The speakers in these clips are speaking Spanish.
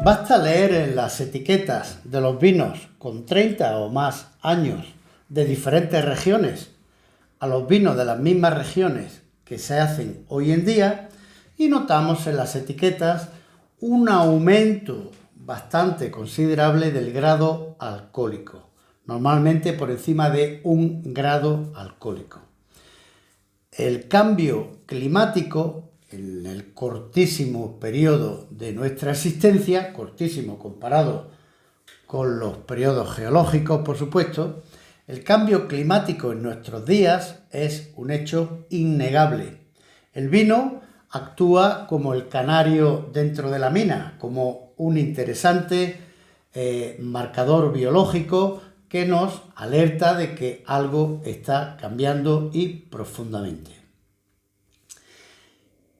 Basta leer en las etiquetas de los vinos con 30 o más años de diferentes regiones a los vinos de las mismas regiones que se hacen hoy en día y notamos en las etiquetas un aumento bastante considerable del grado alcohólico, normalmente por encima de 1 grado alcohólico. El cambio climático en el cortísimo periodo de nuestra existencia, cortísimo comparado con los periodos geológicos, por supuesto, el cambio climático en nuestros días es un hecho innegable. El vino actúa como el canario dentro de la mina, como un interesante marcador biológico que nos alerta de que algo está cambiando y profundamente.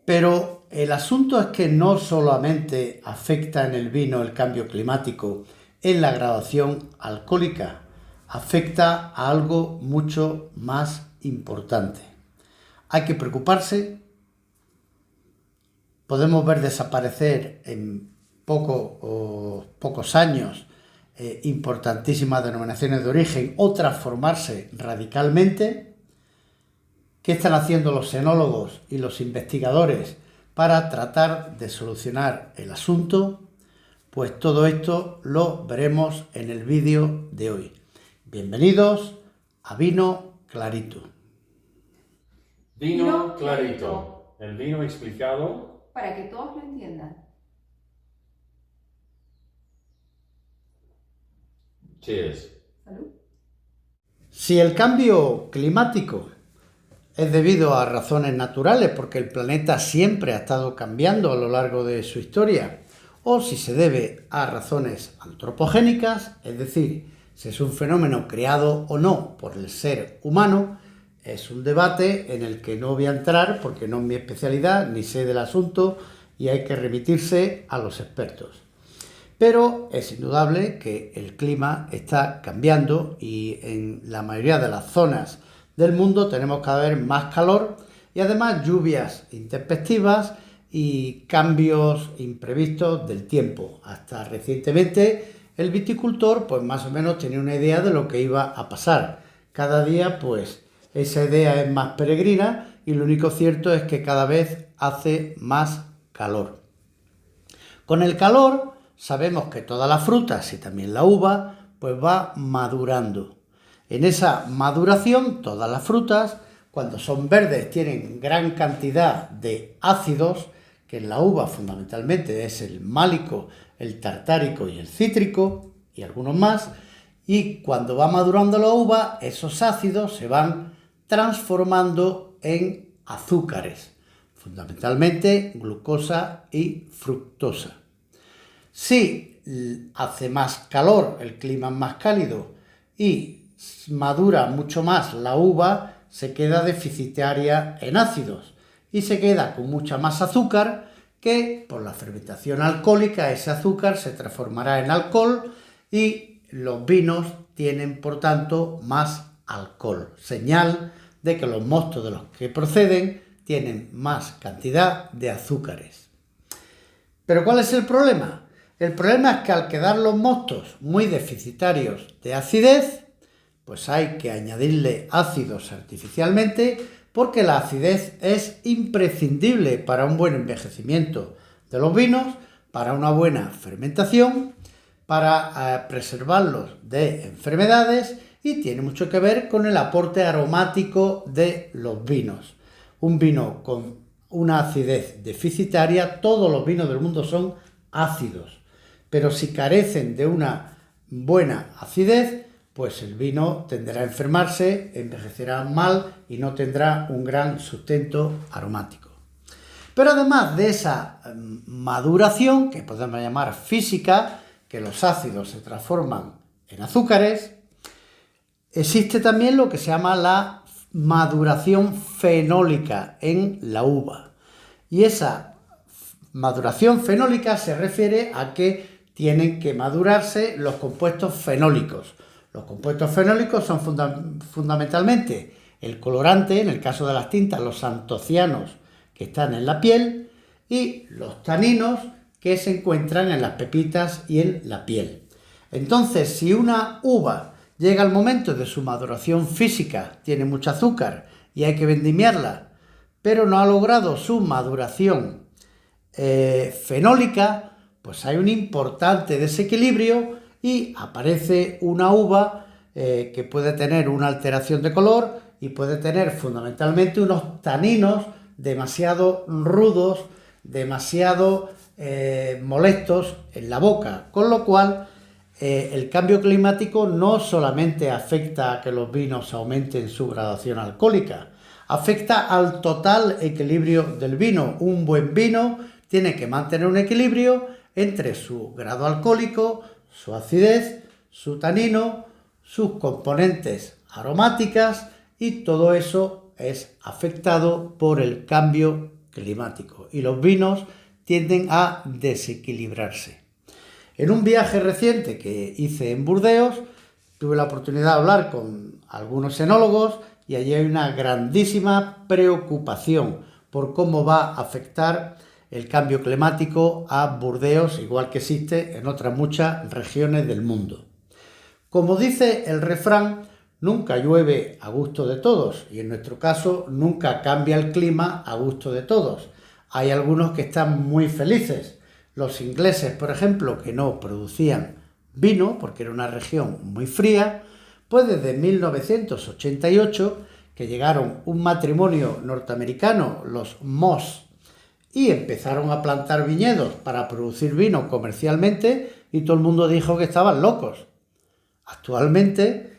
Pero el asunto es que no solamente afecta en el vino el cambio climático en la graduación alcohólica, afecta a algo mucho más importante. Hay que preocuparse. Podemos ver desaparecer en pocos años importantísimas denominaciones de origen o transformarse radicalmente. ¿Qué están haciendo los enólogos y los investigadores para tratar de solucionar el asunto? Pues todo esto lo veremos en el vídeo de hoy. Bienvenidos a Vino Clarito. Vino Clarito, el vino explicado para que todos lo entiendan. Cheers. Salud. Si el cambio climático es debido a razones naturales, porque el planeta siempre ha estado cambiando a lo largo de su historia, o si se debe a razones antropogénicas, es decir, si es un fenómeno creado o no por el ser humano, es un debate en el que no voy a entrar porque no es mi especialidad, ni sé del asunto y hay que remitirse a los expertos. Pero es indudable que el clima está cambiando y en la mayoría de las zonas del mundo tenemos cada vez más calor y además lluvias intempestivas y cambios imprevistos del tiempo. Hasta recientemente el viticultor pues más o menos tenía una idea de lo que iba a pasar. Cada día pues esa idea es más peregrina y lo único cierto es que cada vez hace más calor. Con el calor sabemos que todas las frutas y también la uva pues va madurando. En esa maduración, todas las frutas, cuando son verdes, tienen gran cantidad de ácidos, que en la uva fundamentalmente es el málico, el tartárico y el cítrico, y algunos más, y cuando va madurando la uva, esos ácidos se van transformando en azúcares, fundamentalmente glucosa y fructosa. Si hace más calor, el clima es más cálido y madura mucho más la uva, se queda deficitaria en ácidos y se queda con mucha más azúcar que por la fermentación alcohólica ese azúcar se transformará en alcohol y los vinos tienen por tanto más alcohol, señal de que los mostos de los que proceden tienen más cantidad de azúcares. ¿Pero cuál es el problema? El problema es que al quedar los mostos muy deficitarios de acidez, pues hay que añadirle ácidos artificialmente porque la acidez es imprescindible para un buen envejecimiento de los vinos, para una buena fermentación, para preservarlos de enfermedades y tiene mucho que ver con el aporte aromático de los vinos. Un vino con una acidez deficitaria, todos los vinos del mundo son ácidos, pero si carecen de una buena acidez, pues el vino tenderá a enfermarse, envejecerá mal y no tendrá un gran sustento aromático. Pero además de esa maduración, que podemos llamar física, que los ácidos se transforman en azúcares, existe también lo que se llama la maduración fenólica en la uva. Y esa maduración fenólica se refiere a que tienen que madurarse los compuestos fenólicos. Los compuestos fenólicos son fundamentalmente el colorante, en el caso de las tintas, los antocianos que están en la piel, y los taninos que se encuentran en las pepitas y en la piel. Entonces, si una uva llega al momento de su maduración física, tiene mucho azúcar y hay que vendimiarla, pero no ha logrado su maduración fenólica, pues hay un importante desequilibrio y aparece una uva que puede tener una alteración de color y puede tener fundamentalmente unos taninos demasiado rudos, demasiado molestos en la boca, con lo cual el cambio climático no solamente afecta a que los vinos aumenten su graduación alcohólica, afecta al total equilibrio del vino. Un buen vino tiene que mantener un equilibrio entre su grado alcohólico, su acidez, su tanino, sus componentes aromáticas, y todo eso es afectado por el cambio climático y los vinos tienden a desequilibrarse. En un viaje reciente que hice en Burdeos, tuve la oportunidad de hablar con algunos enólogos y allí hay una grandísima preocupación por cómo va a afectar el cambio climático a Burdeos, igual que existe en otras muchas regiones del mundo. Como dice el refrán, nunca llueve a gusto de todos y en nuestro caso nunca cambia el clima a gusto de todos. Hay algunos que están muy felices. Los ingleses, por ejemplo, que no producían vino porque era una región muy fría, pues desde 1988 que llegaron un matrimonio norteamericano, los Moss, y empezaron a plantar viñedos para producir vino comercialmente y todo el mundo dijo que estaban locos. Actualmente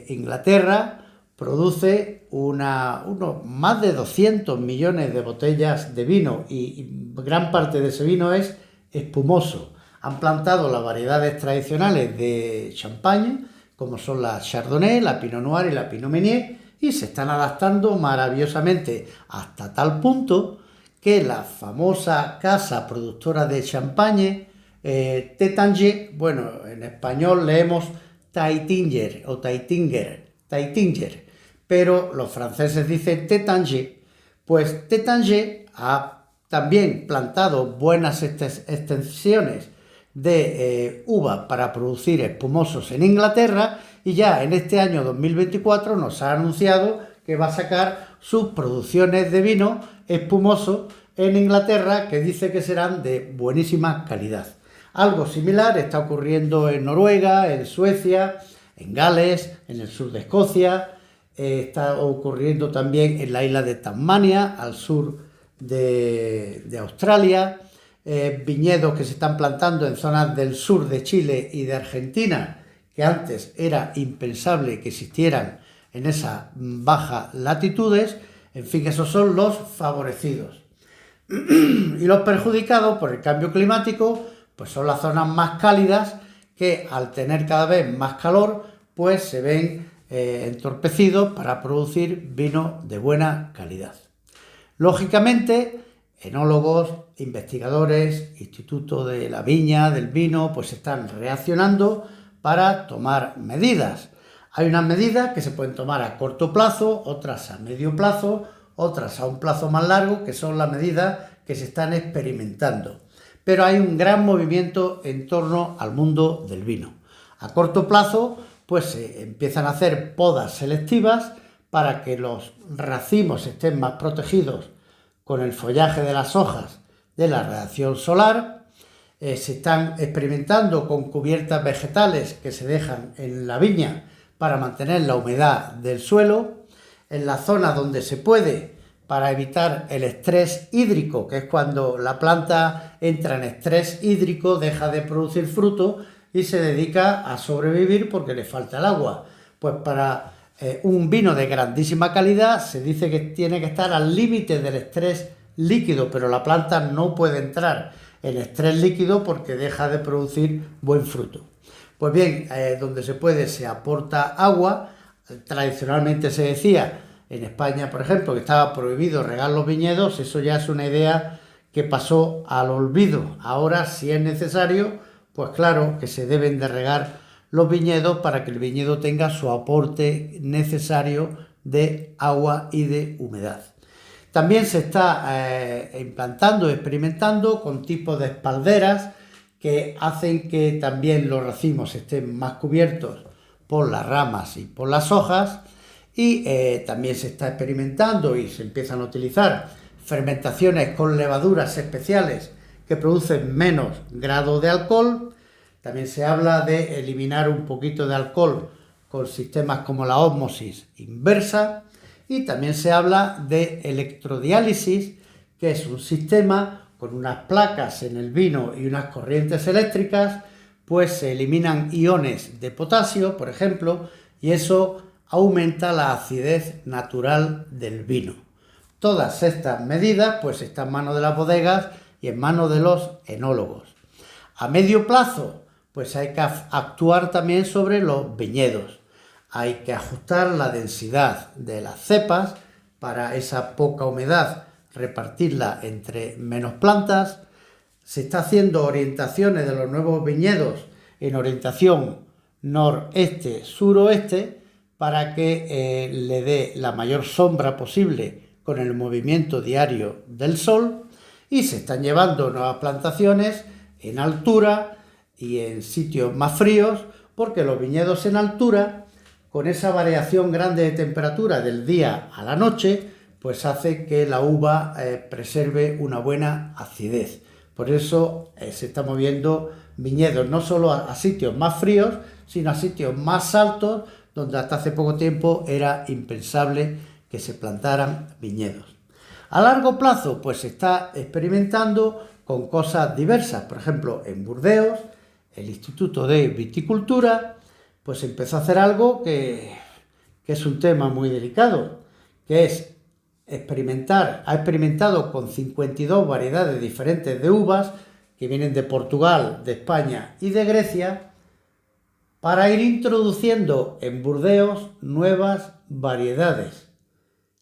Inglaterra produce unos más de 200 millones de botellas de vino y gran parte de ese vino es espumoso. Han plantado las variedades tradicionales de champagne, como son la Chardonnay, la Pinot Noir y la Pinot Meunier, y se están adaptando maravillosamente hasta tal punto que la famosa casa productora de champagne, Taittinger, bueno, en español leemos Taittinger o Taittinger, pero los franceses dicen Taittinger, pues Taittinger ha también plantado buenas extensiones de uva para producir espumosos en Inglaterra y ya en este año 2024 nos ha anunciado que va a sacar sus producciones de vino espumoso en Inglaterra, que dice que serán de buenísima calidad. Algo similar está ocurriendo en Noruega, en Suecia, en Gales, en el sur de Escocia, está ocurriendo también en la isla de Tasmania, al sur de Australia, viñedos que se están plantando en zonas del sur de Chile y de Argentina, que antes era impensable que existieran en esas bajas latitudes. En fin, esos son los favorecidos. Y los perjudicados por el cambio climático, pues son las zonas más cálidas que al tener cada vez más calor, pues se ven entorpecidos para producir vino de buena calidad. Lógicamente, enólogos, investigadores, Instituto de la Viña, del Vino, pues están reaccionando para tomar medidas. Hay unas medidas que se pueden tomar a corto plazo, otras a medio plazo, otras a un plazo más largo, que son las medidas que se están experimentando. Pero hay un gran movimiento en torno al mundo del vino. A corto plazo, pues se empiezan a hacer podas selectivas para que los racimos estén más protegidos con el follaje de las hojas de la radiación solar. Se están experimentando con cubiertas vegetales que se dejan en la viña para mantener la humedad del suelo, en la zona donde se puede para evitar el estrés hídrico, que es cuando la planta entra en estrés hídrico, deja de producir fruto y se dedica a sobrevivir porque le falta el agua. Pues para un vino de grandísima calidad se dice que tiene que estar al límite del estrés líquido, pero la planta no puede entrar en estrés líquido porque deja de producir buen fruto. Pues bien, donde se puede se aporta agua. Tradicionalmente se decía en España, por ejemplo, que estaba prohibido regar los viñedos. Eso ya es una idea que pasó al olvido. Ahora, si es necesario, pues claro que se deben de regar los viñedos para que el viñedo tenga su aporte necesario de agua y de humedad. También se está implantando, experimentando con tipos de espalderas que hacen que también los racimos estén más cubiertos por las ramas y por las hojas, y también se está experimentando y se empiezan a utilizar fermentaciones con levaduras especiales que producen menos grado de alcohol. También se habla de eliminar un poquito de alcohol con sistemas como la ósmosis inversa, y también se habla de electrodiálisis, que es un sistema con unas placas en el vino y unas corrientes eléctricas, pues se eliminan iones de potasio, por ejemplo, y eso aumenta la acidez natural del vino. Todas estas medidas pues están en manos de las bodegas y en manos de los enólogos. A medio plazo pues hay que actuar también sobre los viñedos. Hay que ajustar la densidad de las cepas para esa poca humedad, repartirla entre menos plantas. Se está haciendo orientaciones de los nuevos viñedos en orientación noreste-suroeste para que le dé la mayor sombra posible con el movimiento diario del sol, y se están llevando nuevas plantaciones en altura y en sitios más fríos, porque los viñedos en altura, con esa variación grande de temperatura del día a la noche, pues hace que la uva preserve una buena acidez. Por eso se están moviendo viñedos no solo a sitios más fríos, sino a sitios más altos, donde hasta hace poco tiempo era impensable que se plantaran viñedos. A largo plazo, pues se está experimentando con cosas diversas. Por ejemplo, en Burdeos, el Instituto de Viticultura, pues empezó a hacer algo que es un tema muy delicado, que es ha experimentado con 52 variedades diferentes de uvas que vienen de Portugal, de España y de Grecia, para ir introduciendo en Burdeos nuevas variedades.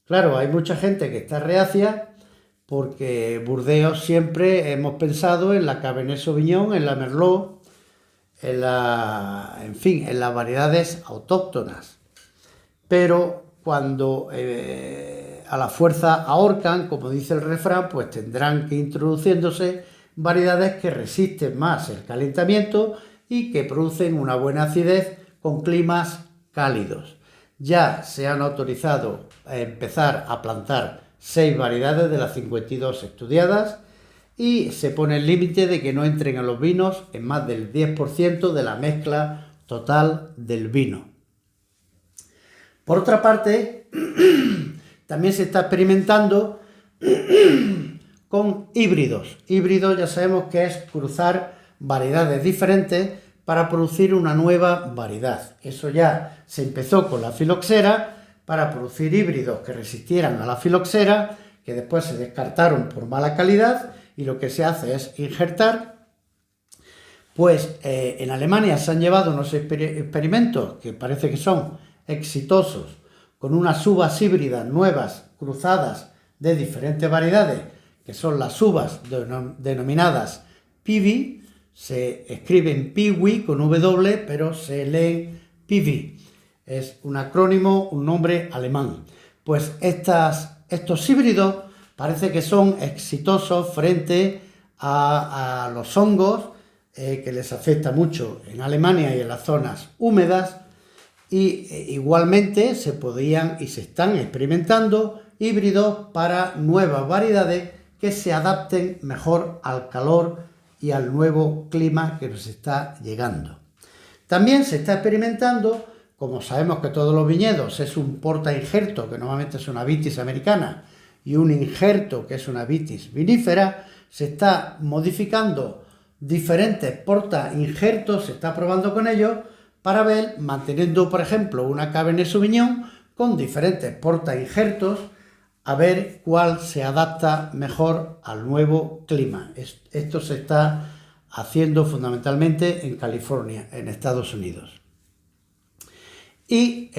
Claro, hay mucha gente que está reacia porque Burdeos siempre hemos pensado en la Cabernet Sauvignon, en la Merlot, en las variedades autóctonas. Pero cuando a la fuerza ahorcan, como dice el refrán, pues tendrán que ir introduciéndose variedades que resisten más el calentamiento y que producen una buena acidez con climas cálidos. Ya se han autorizado a empezar a plantar 6 variedades de las 52 estudiadas, y se pone el límite de que no entren en los vinos en más del 10% de la mezcla total del vino. Por otra parte, también se está experimentando con híbridos. Híbridos ya sabemos que es cruzar variedades diferentes para producir una nueva variedad. Eso ya se empezó con la filoxera, para producir híbridos que resistieran a la filoxera, que después se descartaron por mala calidad, y lo que se hace es injertar. Pues en Alemania se han llevado unos experimentos que parece que son exitosos, con unas uvas híbridas nuevas cruzadas de diferentes variedades, que son las uvas denominadas Piwi. Se escriben Piwi con W, pero se leen Piwi. Es un acrónimo, un nombre alemán. Pues estos híbridos parece que son exitosos frente a los hongos que les afecta mucho en Alemania y en las zonas húmedas, y igualmente se podían y se están experimentando híbridos para nuevas variedades que se adapten mejor al calor y al nuevo clima que nos está llegando. También se está experimentando como sabemos que todos los viñedos es un porta-injerto, que normalmente es una vitis americana, y un injerto, que es una vitis vinífera, se está modificando diferentes porta-injertos, se está probando con ellos para ver, manteniendo por ejemplo una Cabernet Sauvignon con diferentes porta-injertos, a ver cuál se adapta mejor al nuevo clima. Esto se está haciendo fundamentalmente en California, en Estados Unidos. Y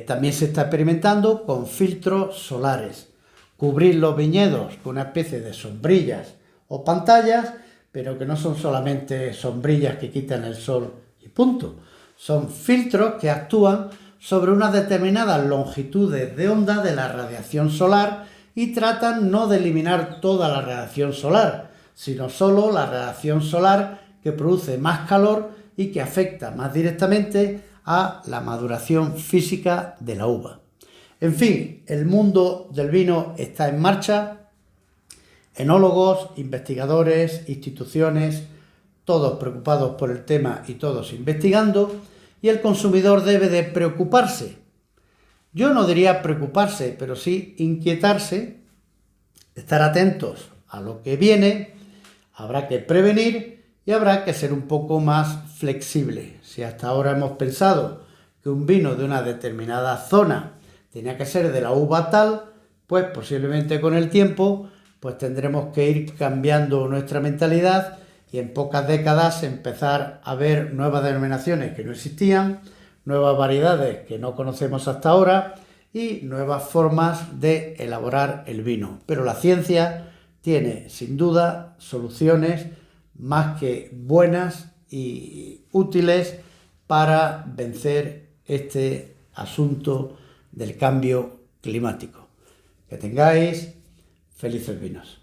también se está experimentando con filtros solares. Cubrir los viñedos con una especie de sombrillas o pantallas, pero que no son solamente sombrillas que quitan el sol y punto. Son filtros que actúan sobre unas determinadas longitudes de onda de la radiación solar y tratan no de eliminar toda la radiación solar, sino solo la radiación solar que produce más calor y que afecta más directamente a la maduración física de la uva. En fin, el mundo del vino está en marcha. Enólogos, investigadores, instituciones, todos preocupados por el tema y todos investigando, y el consumidor debe de preocuparse. Yo no diría preocuparse, pero sí inquietarse, estar atentos a lo que viene, habrá que prevenir y habrá que ser un poco más flexible. Si hasta ahora hemos pensado que un vino de una determinada zona tenía que ser de la uva tal, pues posiblemente con el tiempo pues tendremos que ir cambiando nuestra mentalidad y en pocas décadas empezar a ver nuevas denominaciones que no existían, nuevas variedades que no conocemos hasta ahora y nuevas formas de elaborar el vino. Pero la ciencia tiene sin duda soluciones más que buenas y útiles para vencer este asunto del cambio climático. Que tengáis felices vinos.